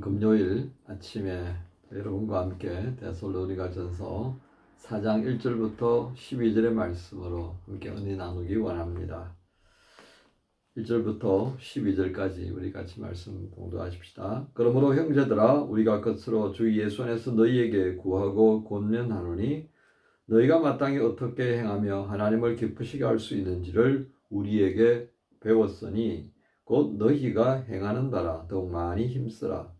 금요일 아침에 여러분과 함께 데살로니가전서 4장 1절부터 12절의 말씀으로 함께 은혜 나누기 원합니다. 1절부터 12절까지 우리 같이 말씀 공독하십시다. 그러므로 형제들아 우리가 끝으로 주 예수 안에서 너희에게 구하고 권면하노니 너희가 마땅히 어떻게 행하며 하나님을 기쁘시게 할 수 있는지를 우리에게 배웠으니 곧 너희가 행하는 바라 더욱 많이 힘쓰라.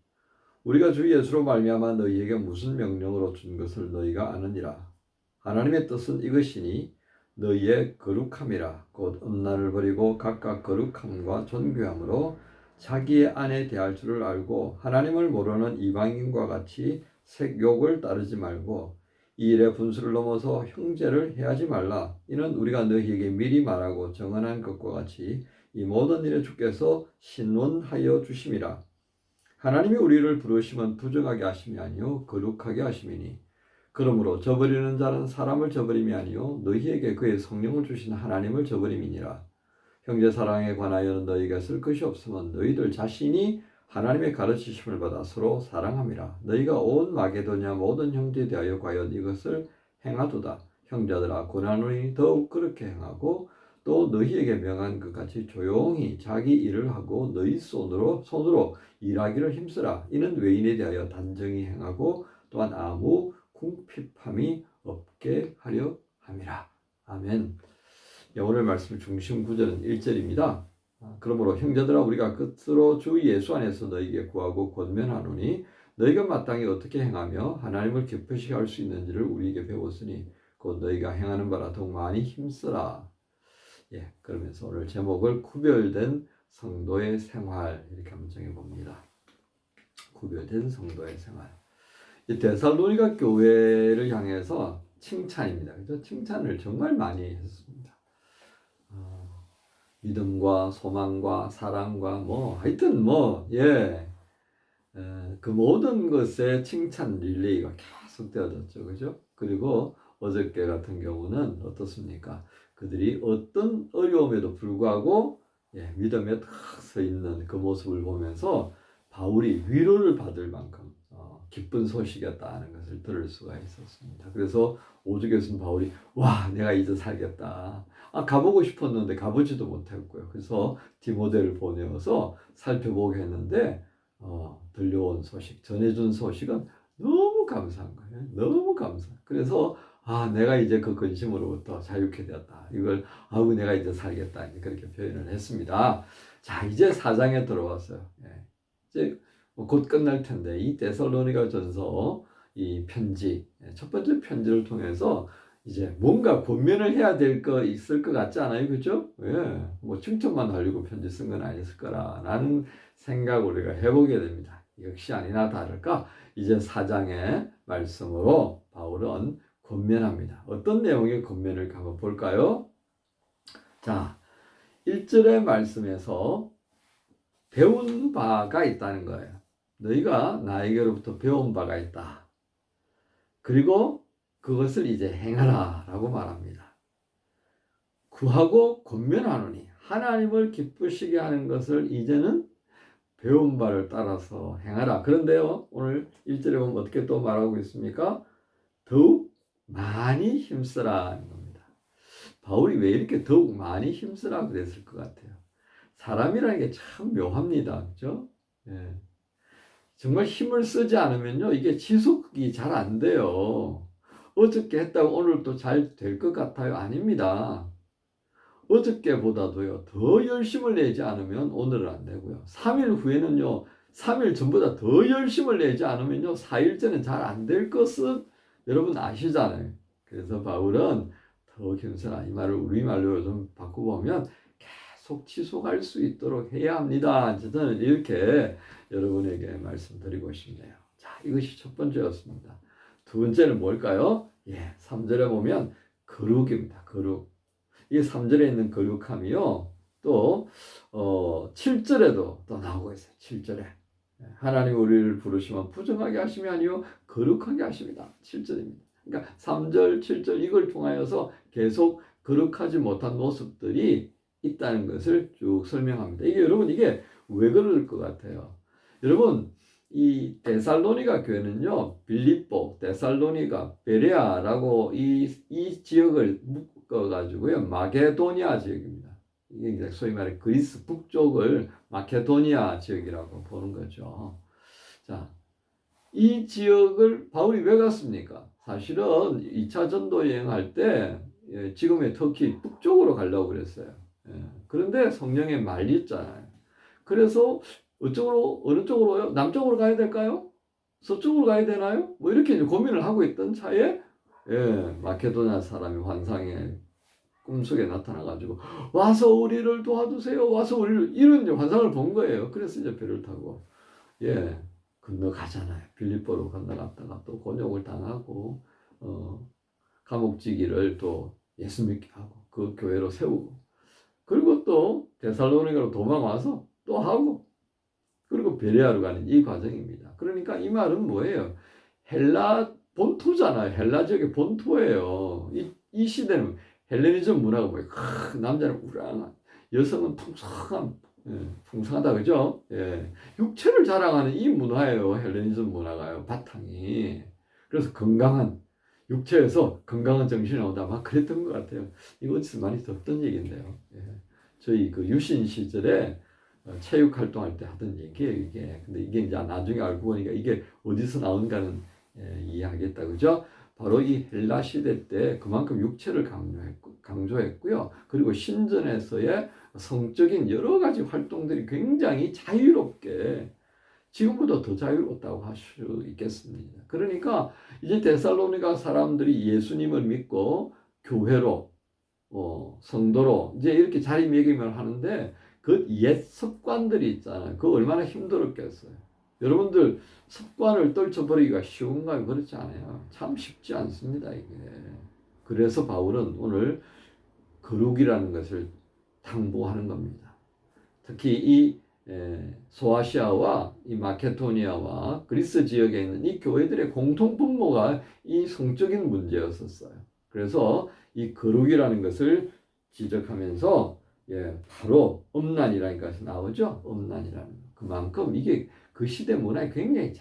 우리가 주 예수로 말미암아 너희에게 무슨 명령으로 준 것을 너희가 아느니라. 하나님의 뜻은 이것이니 너희의 거룩함이라. 곧 음란을 버리고 각각 거룩함과 존귀함으로 자기의 아내 대할 줄을 알고 하나님을 모르는 이방인과 같이 색욕을 따르지 말고 이 일의 분수를 넘어서 형제를 해하지 말라. 이는 우리가 너희에게 미리 말하고 정언한 것과 같이 이 모든 일에 주께서 신원하여 주심이라. 하나님이 우리를 부르시면 부정하게 하심이 아니요 거룩하게 하심이니 그러므로 저버리는 자는 사람을 저버림이 아니요 너희에게 그의 성령을 주신 하나님을 저버림이니라. 형제 사랑에 관하여는 너희가 쓸 것이 없으면 너희들 자신이 하나님의 가르치심을 받아 서로 사랑함이라. 너희가 온 마게도냐 모든 형제에 대하여 과연 이것을 행하도다. 형제들아 고난하노니 더욱 그렇게 행하고 또 너희에게 명한 것 같이 조용히 자기 일을 하고 너희 손으로 일하기를 힘쓰라. 이는 외인에 대하여 단정히 행하고 또한 아무 궁핍함이 없게 하려 함이라. 아멘. 오늘 말씀 중심 구절은 1절입니다. 그러므로 형제들아 우리가 끝으로 주 예수 안에서 너희에게 구하고 권면하노니 너희가 마땅히 어떻게 행하며 하나님을 기쁘시게 할 수 있는지를 우리에게 배웠으니 곧 너희가 행하는 바라 더욱 많이 힘쓰라. 그러면서 오늘 제목을 구별된 성도의 생활 이렇게 한번 정해봅니다. 구별된 성도의 생활. 이 데살로니가 교회를 향해서 칭찬입니다. 그죠? 칭찬을 정말 많이 했습니다. 믿음과 소망과 사랑과 하여튼 그 모든 것에 칭찬 릴레이가 계속 되어졌죠. 그죠? 그리고 어저께 같은 경우는 어떻습니까? 그들이 어떤 어려움에도 불구하고 믿음에 탁 서 있는 그 모습을 보면서 바울이 위로를 받을 만큼 기쁜 소식이었다는 것을 들을 수가 있었습니다. 그래서 5절에서는 바울이 내가 이제 살겠다. 가보고 싶었는데 가보지도 못했고요. 그래서 디모데를 보내어서 살펴보게 했는데 들려온 소식, 전해준 소식은 너무 감사한 거예요. 너무 감사. 그래서 내가 이제 그 근심으로부터 자유케 되었다. 이걸 내가 이제 살겠다. 그렇게 표현을 했습니다. 자, 이제 4장에 들어왔어요. 이제 곧 끝날 텐데 이 데살로니가 전서 이 편지, 첫 번째 편지를 통해서 이제 뭔가 권면을 해야 될 거 있을 것 같지 않아요? 그죠? 칭찬만 하려고 편지 쓴 건 아니었을 거라는 생각을 우리가 해보게 됩니다. 역시 아니나 다를까 이제 4장의 말씀으로 바울은 권면합니다. 어떤 내용의 권면을 한번 볼까요? 자, 1절의 말씀에서 배운 바가 있다는 거예요. 너희가 나에게로부터 배운 바가 있다. 그리고 그것을 이제 행하라 라고 말합니다. 구하고 권면하노니 하나님을 기쁘시게 하는 것을 이제는 배운 바를 따라서 행하라. 그런데요, 오늘 1절에 보면 어떻게 또 말하고 있습니까? 더욱 많이 힘쓰라는 겁니다. 바울이 왜 이렇게 더욱 많이 힘쓰라 그랬을 것 같아요? 사람이라는 게 참 묘합니다. 그죠? 정말 힘을 쓰지 않으면요, 이게 지속이 잘 안 돼요. 어저께 했다고 오늘 또 잘 될 것 같아요? 아닙니다. 어저께보다도요, 더 열심을 내지 않으면 오늘은 안 되고요. 3일 후에는요, 3일 전보다 더 열심을 내지 않으면요, 4일째는 잘 안 될 것은 여러분 아시잖아요. 그래서 바울은 더 힘쓰라. 이 말을 우리말로 좀 바꿔보면 계속 지속할 수 있도록 해야 합니다. 저는 이렇게 여러분에게 말씀드리고 싶네요. 자, 이것이 첫 번째였습니다. 두 번째는 뭘까요? 3절에 보면 거룩입니다. 거룩. 이 3절에 있는 거룩함이요. 또 7절에도 또 나오고 있어요. 7절에. 하나님 우리를 부르시면 부정하게 하심이 아니요 거룩하게 하십니다. 7절입니다. 그러니까 3절, 7절 이걸 통하여서 계속 거룩하지 못한 모습들이 있다는 것을 쭉 설명합니다. 이게 여러분 이게 왜 그럴 것 같아요? 여러분 이 데살로니가 교회는요, 빌립보, 데살로니가, 베레아라고 이 지역을 묶어가지고요, 마게도니아 지역입니다. 이게 이제 소위 말해 그리스 북쪽을 마케도니아 지역이라고 보는 거죠. 자, 이 지역을 바울이 왜 갔습니까? 사실은 2차 전도 여행할 때 지금의 터키 북쪽으로 가려고 그랬어요. 그런데 성령에 말렸잖아요. 그래서 어느 쪽으로요? 남쪽으로 가야 될까요? 서쪽으로 가야 되나요? 뭐 이렇게 이제 고민을 하고 있던 차에 마케도냐 사람이 환상에 꿈속에 나타나가지고 와서 우리를 도와주세요. 와서 우리를 이런 이제 환상을 본 거예요. 그래서 이제 배를 타고 건너가잖아요. 빌립보로 건너갔다가 또 곤욕을 당하고 감옥지기를 또 예수 믿게 하고 그 교회로 세우고 그리고 또 데살로니가로 도망와서 또 하고 그리고 베레아로 가는 이 과정입니다. 그러니까 이 말은 뭐예요? 헬라 본토잖아요. 헬라 지역의 본토예요. 이 시대는 헬레니즘 문화가 뭐예요? 남자는 우량한, 여성은 풍성하다, 그죠? 육체를 자랑하는 이 문화예요. 헬레니즘 문화가요. 바탕이. 그래서 건강한, 육체에서 건강한 정신이 나온다. 막 그랬던 것 같아요. 이거 어디서 많이 듣던 얘기인데요. 저희 그 유신 시절에 체육 활동할 때 하던 얘기예요, 이게. 근데 이게 이제 나중에 알고 보니까 이게 어디서 나온가는 이해하겠다, 그죠? 바로 이 헬라 시대 때 그만큼 육체를 강조했고요. 그리고 신전에서의 성적인 여러 가지 활동들이 굉장히 자유롭게 지금보다 더 자유롭다고 할 수 있겠습니다. 그러니까 이제 데살로니가 사람들이 예수님을 믿고 교회로 성도로 이제 이렇게 자리매김을 하는데 그 옛 습관들이 있잖아요. 그거 얼마나 힘들었겠어요. 여러분들 습관을 떨쳐버리기가 쉬운가요? 그렇지 않아요. 참 쉽지 않습니다, 이게. 그래서 바울은 오늘 거룩이라는 것을 당부하는 겁니다. 특히 이 소아시아와 이 마케도니아와 그리스 지역에 있는 이 교회들의 공통 분모가 이 성적인 문제였었어요. 그래서 이 거룩이라는 것을 지적하면서 바로 엄난이라는 것이 나오죠. 엄난이라는 것. 그만큼 이게 그 시대 문화에 굉장히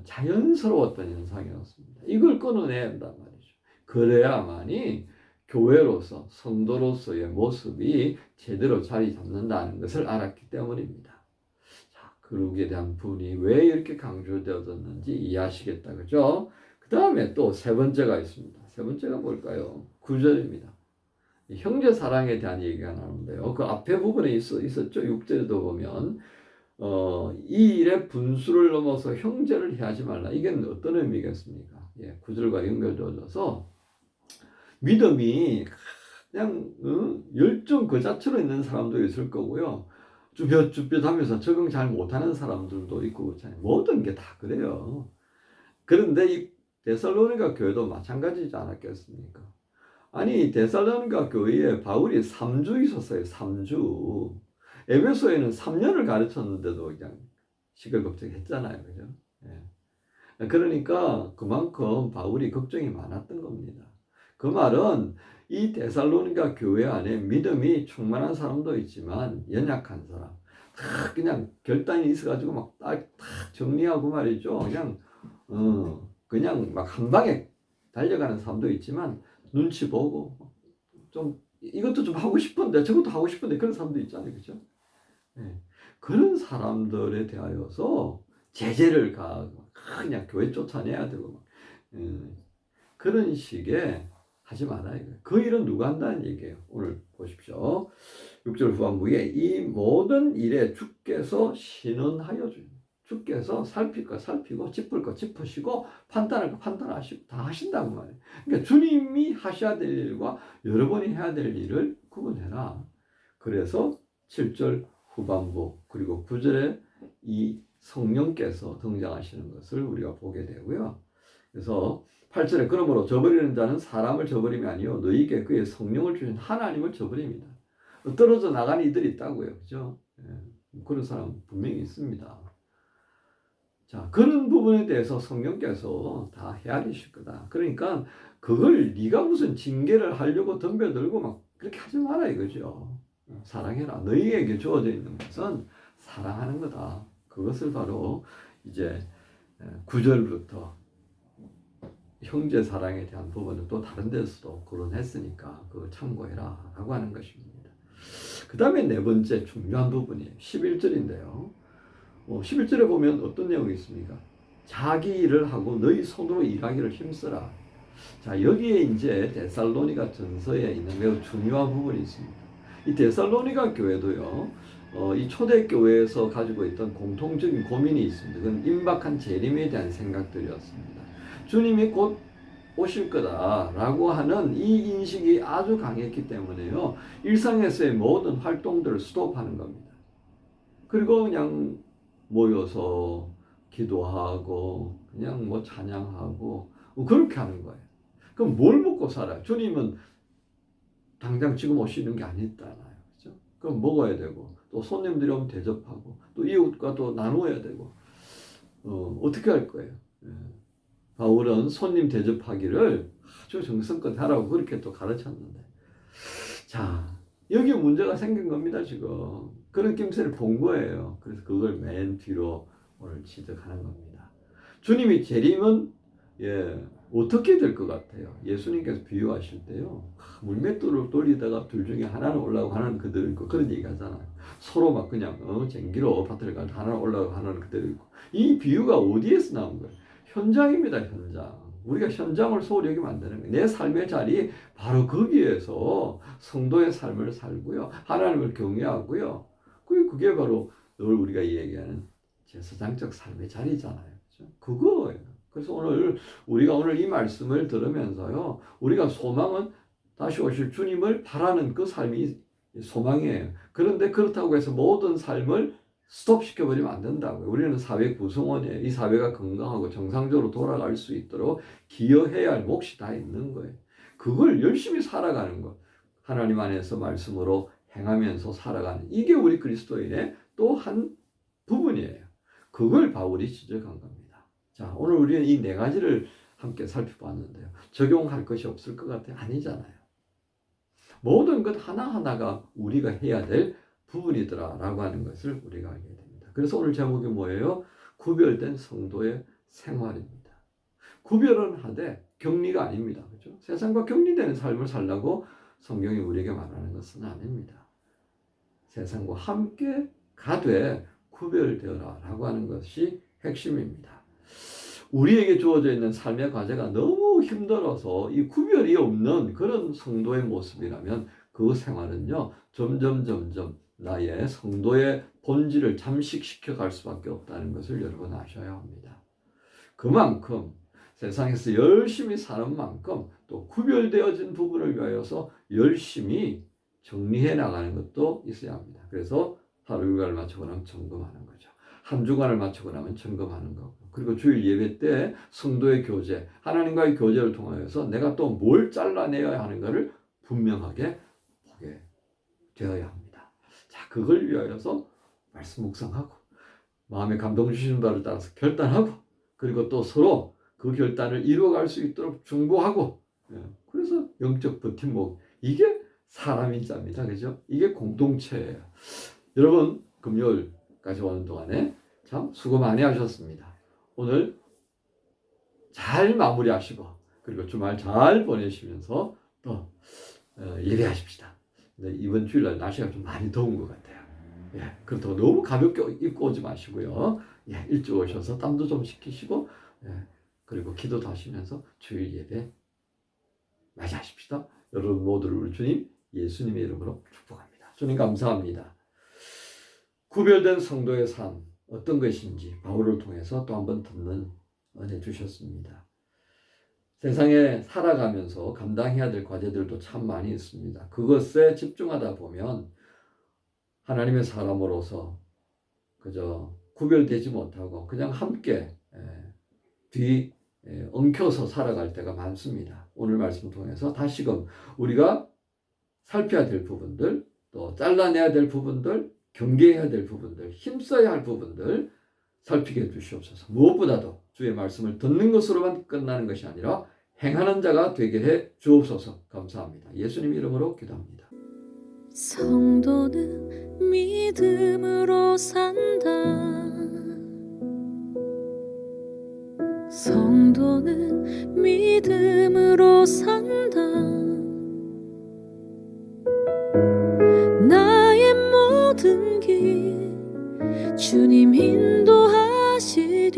자연스러웠던 현상이었습니다. 이걸 끊어내야 한단 말이죠. 그래야만이 교회로서 성도로서의 모습이 제대로 자리 잡는다는 것을 알았기 때문입니다. 자, 거룩에 대한 부분이 왜 이렇게 강조되어졌는지 이해하시겠다, 그죠? 그 다음에 또 세 번째가 있습니다. 세 번째가 뭘까요? 9절입니다. 형제 사랑에 대한 얘기가 나오는데요. 그 앞에 부분에 있었죠. 6절에도 보면 이 일의 분수를 넘어서 형제를 해하지 말라. 이게 어떤 의미겠습니까? 9절과 연결되어져서 믿음이 그냥 열정 그 자체로 있는 사람도 있을 거고요. 쭈뼛쭈뼛하면서 적응 잘 못하는 사람들도 있고 그렇잖아요. 모든 게 다 그래요. 그런데 이 데살로니가 교회도 마찬가지지 않았겠습니까? 아니 데살로니가 교회에 바울이 3주 있었어요. 3주. 에베소에는 3년을 가르쳤는데도 그냥 시끌벅적했잖아요. 그죠? 그러니까 그만큼 바울이 걱정이 많았던 겁니다. 그 말은 이 데살로니가 교회 안에 믿음이 충만한 사람도 있지만 연약한 사람, 그냥 결단이 있어가지고 막 딱 정리하고 말이죠. 그냥 막 한 방에 달려가는 사람도 있지만 눈치 보고 좀 이것도 좀 하고 싶은데 저것도 하고 싶은데 그런 사람도 있잖아요, 그죠? 그런 사람들에 대하여서 제재를 가하고 그냥 교회 쫓아내야 되고 그런 식의 하지 말아요. 그 일은 누가 한다는 얘기예요. 오늘 보십시오. 6절 후반부에 이 모든 일에 주께서 신원하여 주십니다. 주께서 살필 거 살피고 짚을 거 짚으시고 판단할 거 판단하시고 다 하신다고 말이에요. 그러니까 주님이 하셔야 될 일과 여러분이 해야 될 일을 구분해라. 그래서 7절 후반부 그리고 9절에 이 성령께서 등장하시는 것을 우리가 보게 되고요. 그래서 8절에 그러므로 저버리는 자는 사람을 저버림이 아니요 너희에게 그의 성령을 주신 하나님을 저버립니다. 떨어져 나간 이들이 있다고요. 그죠? 그런 사람 분명히 있습니다. 자, 그런 부분에 대해서 성령께서 다 헤아리실 거다. 그러니까 그걸 네가 무슨 징계를 하려고 덤벼들고 막 그렇게 하지 마라 이거죠. 사랑해라. 너희에게 주어져 있는 것은 사랑하는 거다. 그것을 바로 이제 9절부터 형제 사랑에 대한 부분은 또 다른 데서도 거론했으니까 그거 참고해라 라고 하는 것입니다. 그 다음에 네 번째 중요한 부분이 11절인데요. 11절에 보면 어떤 내용이 있습니까? 자기 일을 하고 너희 손으로 일하기를 힘쓰라. 자, 여기에 이제 데살로니가 전서에 있는 매우 중요한 부분이 있습니다. 이 데살로니가 교회도요, 이 초대교회에서 가지고 있던 공통적인 고민이 있습니다. 그건 임박한 재림에 대한 생각들이었습니다. 주님이 곧 오실 거다라고 하는 이 인식이 아주 강했기 때문에요, 일상에서의 모든 활동들을 스톱하는 겁니다. 그리고 그냥 모여서 기도하고 그냥 뭐 찬양하고 그렇게 하는 거예요. 그럼 뭘 먹고 살아요? 주님은 당장 지금 오시는 게 아니잖아요. 그렇죠? 그럼 먹어야 되고 또 손님들이 오면 대접하고 또 이웃과 또 나누어야 되고 어떻게 할 거예요? 바울은 손님 대접하기를 아주 정성껏 하라고 그렇게 또 가르쳤는데, 자, 여기 문제가 생긴 겁니다. 지금 그런 낌새를 본 거예요. 그래서 그걸 맨 뒤로 오늘 지적하는 겁니다. 주님이 재림은 어떻게 될 것 같아요? 예수님께서 비유하실 때요, 물맷돌을 돌리다가 둘 중에 하나는 올라가고 하나는 그대로 있고 그런 얘기 하잖아요. 서로 막 그냥 쟁기로 밭을 가도 하나는 올라가고 하나는 그대로 있고. 이 비유가 어디에서 나온 거예요? 현장입니다. 현장. 우리가 현장을 소홀히 여기면 안 되는 거예요. 내 삶의 자리 바로 거기에서 성도의 삶을 살고요, 하나님을 경외하고요, 그게 바로 늘 우리가 얘기하는 제사장적 삶의 자리잖아요. 그렇죠? 그거예요. 그래서 우리가 오늘 이 말씀을 들으면서요, 우리가 소망은 다시 오실 주님을 바라는 그 삶이 소망이에요. 그런데 그렇다고 해서 모든 삶을 스톱시켜버리면 안 된다고요. 우리는 사회 구성원이에요. 이 사회가 건강하고 정상적으로 돌아갈 수 있도록 기여해야 할 몫이 다 있는 거예요. 그걸 열심히 살아가는 것, 하나님 안에서 말씀으로 행하면서 살아가는, 이게 우리 그리스도인의 또 한 부분이에요. 그걸 바울이 지적한 겁니다. 자, 오늘 우리는 이 네 가지를 함께 살펴봤는데요, 적용할 것이 없을 것 같아요? 아니잖아요. 모든 것 하나하나가 우리가 해야 될 부분이더라 라고 하는 것을 우리가 알게 됩니다. 그래서 오늘 제목이 뭐예요? 구별된 성도의 생활입니다. 구별은 하되 격리가 아닙니다. 그렇죠? 세상과 격리되는 삶을 살라고 성경이 우리에게 말하는 것은 아닙니다. 세상과 함께 가되 구별되어라 라고 하는 것이 핵심입니다. 우리에게 주어져 있는 삶의 과제가 너무 힘들어서 이 구별이 없는 그런 성도의 모습이라면 그 생활은요, 점점 나의 성도의 본질을 잠식시켜 갈 수밖에 없다는 것을 여러분 아셔야 합니다. 그만큼 세상에서 열심히 사는 만큼 또 구별되어진 부분을 위하여서 열심히 정리해 나가는 것도 있어야 합니다. 그래서 하루 일과를 마치고 나면 점검하는 거죠. 한 주간을 마치고 나면 점검하는 거고, 그리고 주일 예배 때 성도의 교제, 하나님과의 교제를 통하여서 내가 또 뭘 잘라내야 하는가를 분명하게 보게 되어야 합니다. 자, 그걸 위하여서 말씀 묵상하고 마음에 감동 주시는 바를 따라서 결단하고, 그리고 또 서로 그 결단을 이루어갈 수 있도록 중보하고, 그래서 영적 버팀목, 이게 사람인 자입니다. 그죠? 이게 공동체예요. 여러분, 금요일까지 오는 동안에 참 수고 많이 하셨습니다. 오늘 잘 마무리하시고, 그리고 주말 잘 보내시면서 또 예배하십시다. 근데 이번 주일날 날씨가 좀 많이 더운 것 같아요. 그렇다고 너무 가볍게 입고 오지 마시고요. 일찍 오셔서 땀도 좀 식히시고, 그리고 기도도 하시면서 주일 예배 맞이하십시다. 여러분 모두를 우리 주님 예수님의 이름으로 축복합니다. 주님 감사합니다. 구별된 성도의 삶 어떤 것인지 바울을 통해서 또 한번 듣는 은혜 주셨습니다. 세상에 살아가면서 감당해야 될 과제들도 참 많이 있습니다. 그것에 집중하다 보면 하나님의 사람으로서 그저 구별되지 못하고 그냥 함께 엉켜서 살아갈 때가 많습니다. 오늘 말씀 통해서 다시금 우리가 살펴야 될 부분들, 또 잘라내야 될 부분들, 경계해야 될 부분들, 힘써야 할 부분들 살피게 해주시옵소서. 무엇보다도 주의 말씀을 듣는 것으로만 끝나는 것이 아니라 행하는 자가 되게 해 주옵소서. 감사합니다. 예수님 이름으로 기도합니다. 성도는 믿음으로 산다. 성도는 믿음으로 산다. 나의 모든 길 주님 인도하시리.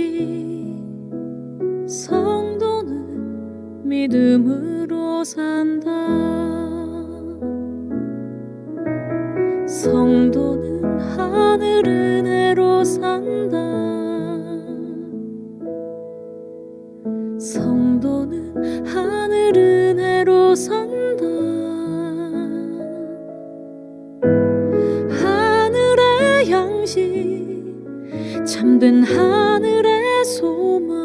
성도는 믿음으로 산다. 성도는 하늘 은혜로 산다. 성도는 하늘 은혜로 산다. 하늘의 양식 참된 하늘의 소망.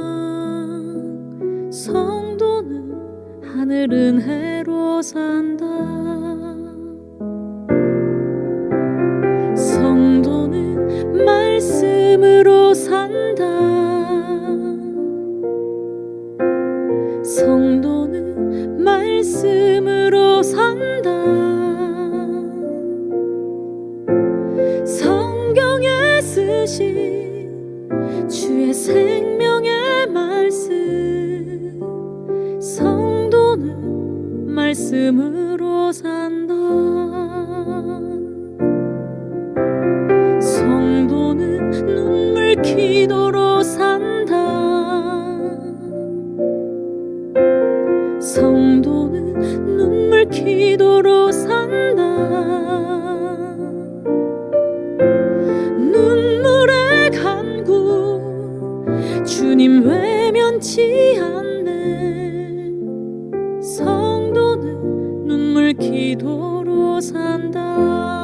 성도는 하늘 은혜로 산다. 성도는 말씀으로 산다. 성도는 말씀으로 산다. 성경에 쓰신 주의 생명의 말씀. 성도는 말씀으로 산다. 성도는 눈물 기도로 산다. 성도는 눈물 기도로 산다. 눈물의 간구 주님 외면치 않네. 성도는 눈물 기도로 산다.